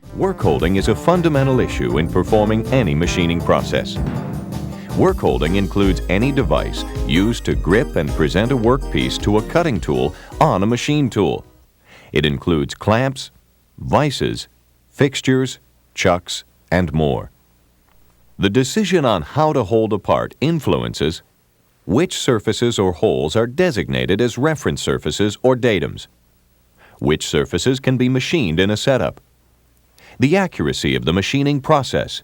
Workholding is a fundamental issue in performing any machining process. Workholding includes any device used to grip and present a workpiece to a cutting tool on a machine tool. It includes clamps, vices, fixtures, chucks, and more. The decision on how to hold a part influences which surfaces or holes are designated as reference surfaces or datums, which surfaces can be machined in a setup, the accuracy of the machining process,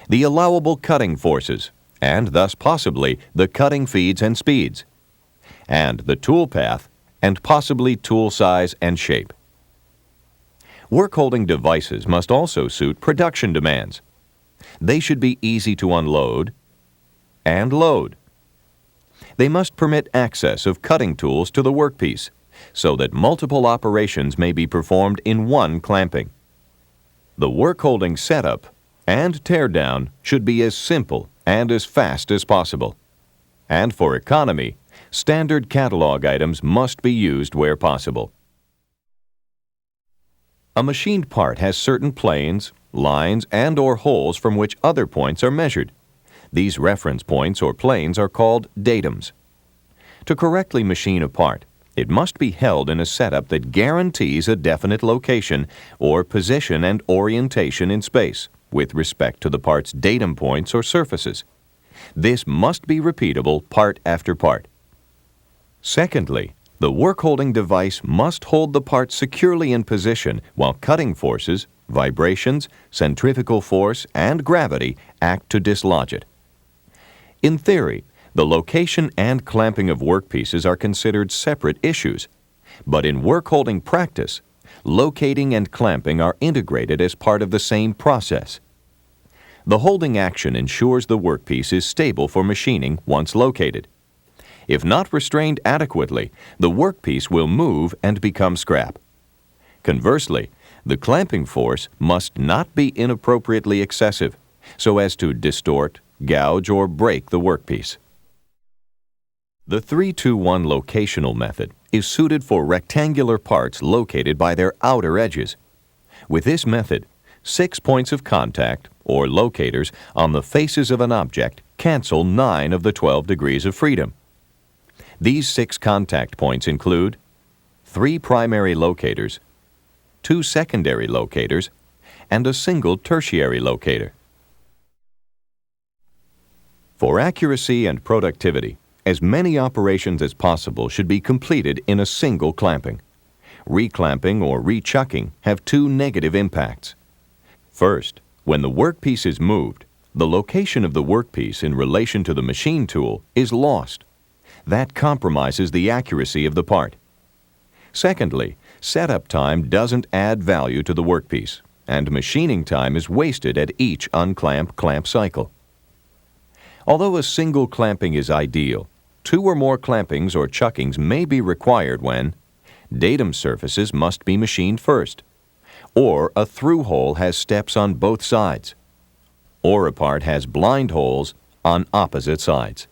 the allowable cutting forces, and thus possibly the cutting feeds and speeds, and the tool path and possibly tool size and shape. Workholding devices must also suit production demands. They should be easy to unload and load. They must permit access of cutting tools to the workpiece so that multiple operations may be performed in one clamping. The workholding setup and teardown should be as simple and as fast as possible. And for economy, standard catalog items must be used where possible. A machined part has certain planes, lines, and/or holes from which other points are measured. These reference points or planes are called datums. To correctly machine a part, it must be held in a setup that guarantees a definite location or position and orientation in space with respect to the part's datum points or surfaces. This must be repeatable part after part. Secondly, the workholding device must hold the part securely in position while cutting forces, vibrations, centrifugal force, and gravity act to dislodge it. In theory, the location and clamping of workpieces are considered separate issues, but in workholding practice, locating and clamping are integrated as part of the same process. The holding action ensures the workpiece is stable for machining once located. If not restrained adequately, the workpiece will move and become scrap. Conversely, the clamping force must not be inappropriately excessive, so as to distort, gouge, or break the workpiece. The 3-2-1 locational method is suited for rectangular parts located by their outer edges. With this method, 6 points of contact, or locators, on the faces of an object cancel 9 of the 12 degrees of freedom. These 6 contact points include 3 primary locators, 2 secondary locators, and a single tertiary locator. For accuracy and productivity, as many operations as possible should be completed in a single clamping. Reclamping or rechucking have 2 negative impacts. First, when the workpiece is moved, the location of the workpiece in relation to the machine tool is lost. That compromises the accuracy of the part. Secondly, setup time doesn't add value to the workpiece, and machining time is wasted at each unclamp-clamp cycle. Although a single clamping is ideal, 2 or more clampings or chuckings may be required when datum surfaces must be machined first, or a through hole has steps on both sides, or a part has blind holes on opposite sides.